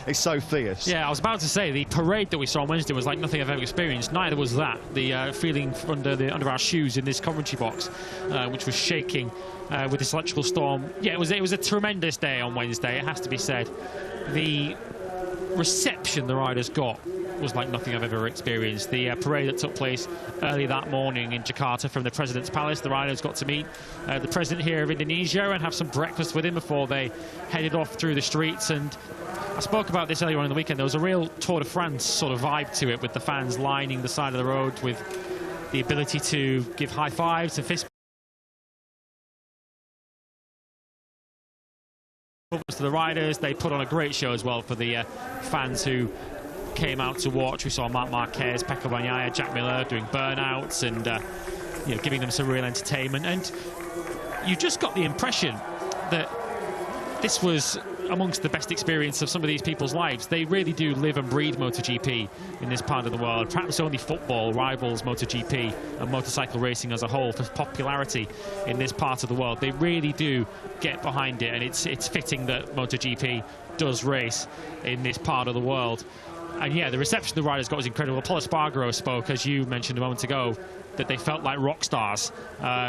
is so fierce. Yeah, I was about to say, the parade that we saw on Wednesday was like nothing I've ever experienced. Neither was that. The feeling under our shoes in this commentary box, which was shaking with this electrical storm. Yeah, it was a tremendous day on Wednesday, it has to be said. The reception the riders got was like nothing I've ever experienced. The parade that took place early that morning in Jakarta from the President's Palace, the riders got to meet the President here of Indonesia and have some breakfast with him before they headed off through the streets. And I spoke about this earlier on in the weekend. There was a real Tour de France sort of vibe to it, with the fans lining the side of the road, with the ability to give high fives and fist bumps to the riders. They put on a great show as well for the fans who came out to watch. We saw Marc Marquez, Pecco Bagnaia, Jack Miller doing burnouts and you know, giving them some real entertainment. And you just got the impression that this was amongst the best experience of some of these people's lives. They really do live and breathe MotoGP in this part of the world. Perhaps only football rivals MotoGP and motorcycle racing as a whole for popularity in this part of the world. They really do get behind it, and it's fitting that MotoGP does race in this part of the world. And yeah, the reception the riders got was incredible. Paul Espargaro spoke, as you mentioned a moment ago, that they felt like rock stars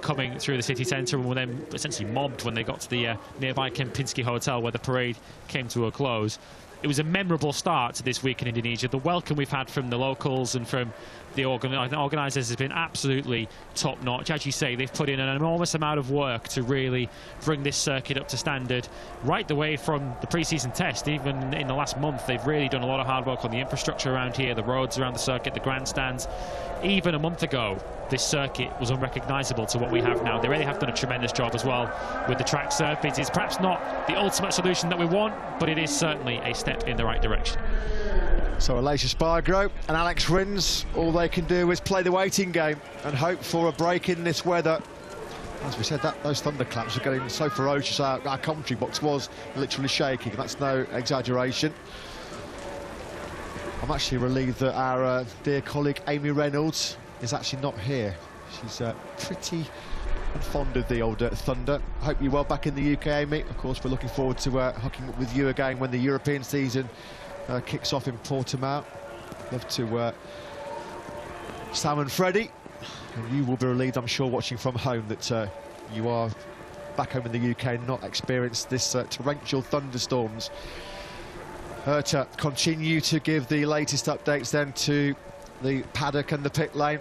coming through the city centre, and were then essentially mobbed when they got to the nearby Kempinski Hotel where the parade came to a close. It was a memorable start to this week in Indonesia. The welcome we've had from the locals and from the organisers has been absolutely top-notch. As you say, they've put in an enormous amount of work to really bring this circuit up to standard, right the way from the pre-season test. Even in the last month, they've really done a lot of hard work on the infrastructure around here, the roads around the circuit, the grandstands. Even a month ago, this circuit was unrecognisable to what we have now. They really have done a tremendous job as well with the track surface. It's perhaps not the ultimate solution that we want, but it is certainly a step in the right direction. So Aleix Espargaro and Alex Rins, all they can do is play the waiting game and hope for a break in this weather. As we said, those thunderclaps are getting so ferocious. Our commentary box was literally shaking. That's no exaggeration. I'm actually relieved that our dear colleague Amy Reynolds is actually not here. She's pretty fond of the old thunder. I hope you're well back in the UK, Amy. Of course, we're looking forward to hooking up with you again when the European season kicks off in Portimao. Love to Sam and Freddie, and you will be relieved, I'm sure, watching from home, that you are back home in the UK and not experienced this torrential thunderstorms. To continue to give the latest updates then to the paddock and the pit lane.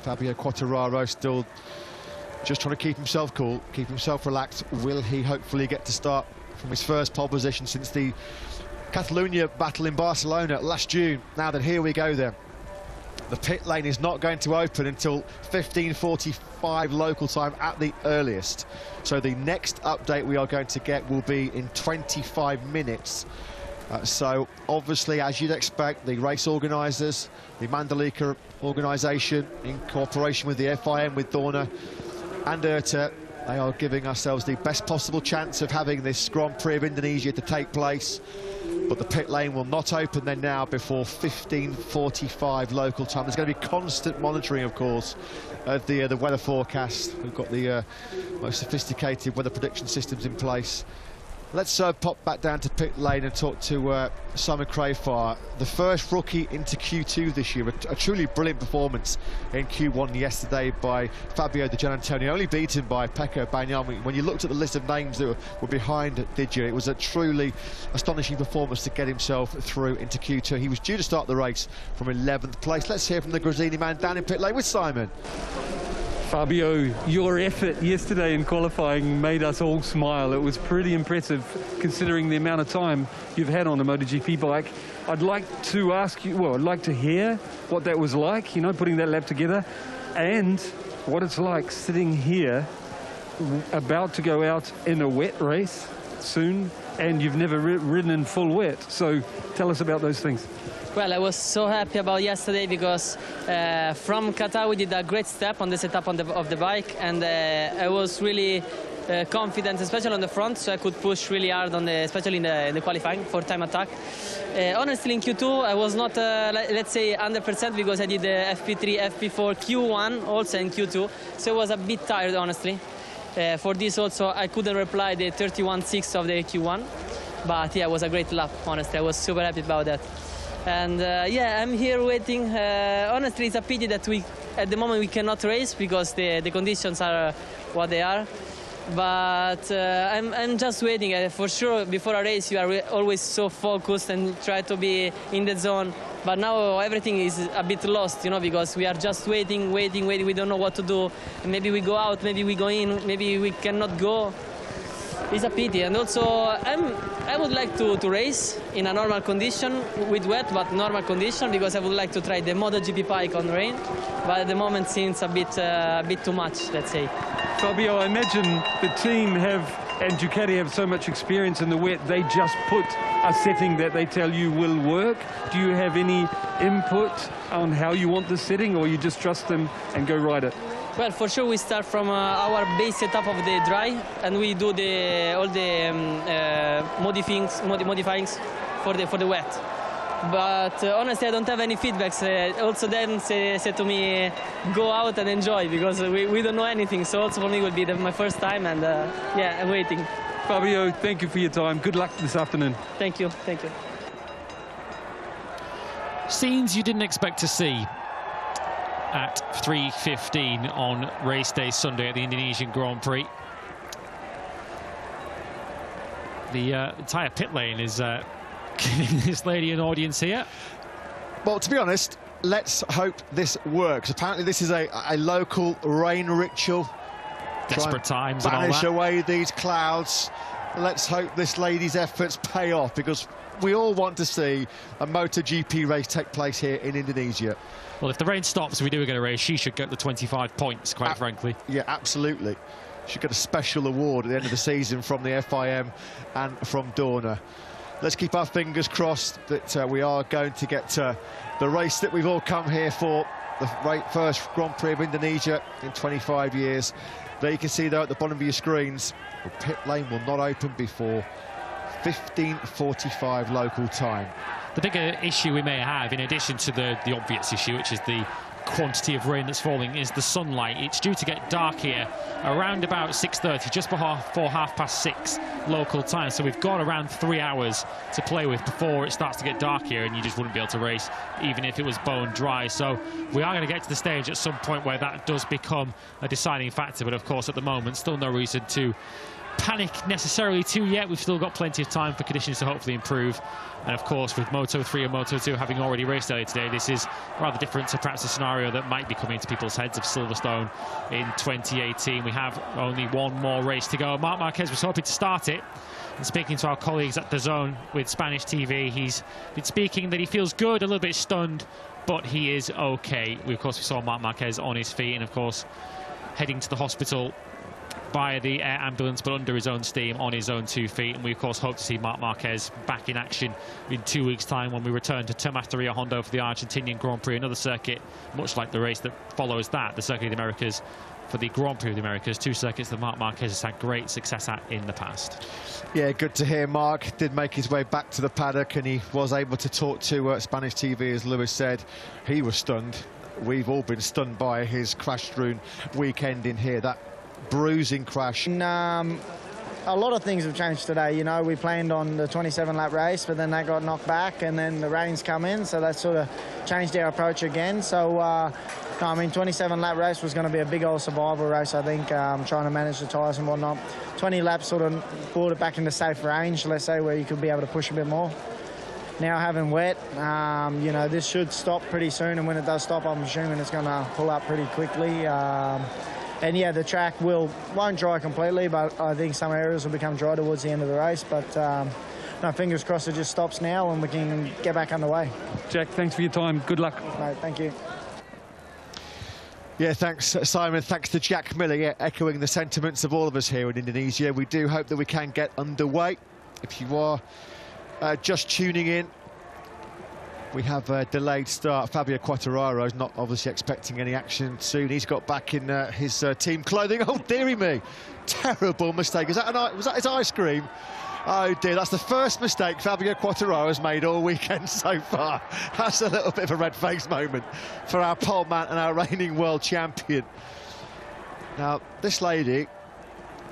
Fabio Quartararo still just trying to keep himself cool, keep himself relaxed. Will he hopefully get to start from his first pole position since the Catalonia battle in Barcelona last June? Now that here we go then. The pit lane is not going to open until 15:45 local time at the earliest. So the next update we are going to get will be in 25 minutes. So obviously, as you'd expect, the race organisers, the Mandalika organisation, in cooperation with the FIM, with Dorna and IRTA, they are giving ourselves the best possible chance of having this Grand Prix of Indonesia to take place. But the pit lane will not open then now before 15:45 local time. There's going to be constant monitoring, of course, of the weather forecast. We've got the most sophisticated weather prediction systems in place. Let's pop back down to pit lane and talk to Simon Crafar, the first rookie into Q2 this year. A truly brilliant performance in Q1 yesterday by Fabio Di Giannantonio, only beaten by Pecco Bagnaia. When you looked at the list of names that were behind Digia, it was a truly astonishing performance to get himself through into Q2. He was due to start the race from 11th place. Let's hear from the Gresini man down in pit lane with Simon. Fabio, your effort yesterday in qualifying made us all smile. It was pretty impressive considering the amount of time you've had on a MotoGP bike. I'd like to ask you, well, I'd like to hear what that was like, you know, putting that lap together, and what it's like sitting here about to go out in a wet race soon, and you've never ridden in full wet. So tell us about those things. Well, I was so happy about yesterday because from Qatar we did a great step on the setup of the bike, and I was really confident, especially on the front, so I could push really hard on especially in the qualifying for time attack. Honestly, in Q2 I was not, let's say, 100% because I did FP3, FP4, Q1 also in Q2, so I was a bit tired, honestly. For this also I couldn't reply the 31.6 of the Q1. But yeah, it was a great lap, honestly. I was super happy about that. And yeah, I'm here waiting. Honestly, it's a pity that at the moment we cannot race because the conditions are what they are. But I'm just waiting. For sure, before a race, you are always so focused and try to be in the zone. But now everything is a bit lost, you know, because we are just waiting. We don't know what to do. Maybe we go out, maybe we go in, maybe we cannot go. It's a pity. And also, I would like to race in a normal condition, with wet, but normal condition, because I would like to try the MotoGP bike on rain. But at the moment, seems a bit too much, let's say. Fabio, I imagine the team and Ducati have so much experience in the wet, they just put a setting that they tell you will work. Do you have any input on how you want the setting, or you just trust them and go ride it? Well, for sure we start from our base setup of the dry, and we do all the modifyings for the wet. But honestly, I don't have any feedbacks. Also, then said to me, go out and enjoy, because we don't know anything. So also for me, it will be my first time, and yeah, I'm waiting. Fabio, thank you for your time. Good luck this afternoon. Thank you. Thank you. Scenes you didn't expect to see at 3:15 on race day Sunday at the Indonesian Grand Prix. The entire pit lane is giving this lady an audience here. Well, to be honest, let's hope this works. Apparently this is a local rain ritual. Desperate times and all banish that. away these clouds. Let's hope this lady's efforts pay off, because we all want to see a MotoGP race take place here in Indonesia. Well, if the rain stops and we do get a race, she should get the 25 points, quite frankly. Yeah, absolutely. She'll get a special award at the end of the season from the FIM and from Dorna. Let's keep our fingers crossed that we are going to get the race that we've all come here for, the first Grand Prix of Indonesia in 25 years. There you can see there at the bottom of your screens, the pit lane will not open before 15:45 local time. The bigger issue we may have, in addition to the obvious issue, which is the quantity of rain that's falling, is the sunlight. It's due to get dark here around about 6:30, just before 6:30 local time. So we've got around 3 hours to play with before it starts to get dark here, and you just wouldn't be able to race even if it was bone dry. So we are going to get to the stage at some point where that does become a deciding factor. But of course, at the moment, still no reason to panic necessarily too yet. We've still got plenty of time for conditions to hopefully improve. And of course, with Moto3 and Moto2 having already raced earlier today, this is rather different to perhaps a scenario that might be coming into people's heads of Silverstone in 2018. We have only one more race to go. Marc Marquez was hoping to start it. And speaking to our colleagues at DAZN with Spanish TV, he's been speaking that he feels good, a little bit stunned, but he is okay. Of course, we saw Marc Marquez on his feet and, of course, heading to the hospital via the air ambulance, but under his own steam, on his own 2 feet. And we, of course, hope to see Marc Marquez back in action in 2 weeks' time when we return to Tomás de Rio Hondo for the Argentinian Grand Prix, another circuit, much like the race that follows that, the Circuit of the Americas, for the Grand Prix of the Americas, 2 circuits that Marc Marquez has had great success at in the past. Yeah, good to hear. Marc did make his way back to the paddock, and he was able to talk to Spanish TV, as Lewis said. He was stunned. We've all been stunned by his crash-strewn weekend in here. That bruising crash. A lot of things have changed today. You know, we planned on the 27-lap race, but then that got knocked back, and then the rains come in, so that sort of changed our approach again. So, I mean, 27-lap race was going to be a big old survival race, I think, trying to manage the tyres and whatnot. 20 laps sort of brought it back into safe range, let's say, where you could be able to push a bit more. Now having wet, you know, this should stop pretty soon, and when it does stop, I'm assuming it's going to pull up pretty quickly. And yeah, the track won't dry completely, but I think some areas will become dry towards the end of the race. But no, fingers crossed it just stops now and we can get back underway. Jack, thanks for your time. Good luck. Mate, thank you. Yeah, thanks, Simon. Thanks to Jack Miller, yeah, echoing the sentiments of all of us here in Indonesia. We do hope that we can get underway. If you are just tuning in, we have a delayed start. Fabio Quartararo is not obviously expecting any action soon. He's got back in his team clothing. Oh, dearie me. Terrible mistake. Was that his ice cream? Oh, dear. That's the first mistake Fabio Quartararo has made all weekend so far. That's a little bit of a red-faced moment for our pole man and our reigning world champion. Now, this lady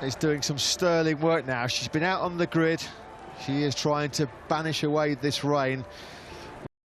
is doing some sterling work now. She's been out on the grid She is trying to banish away this rain.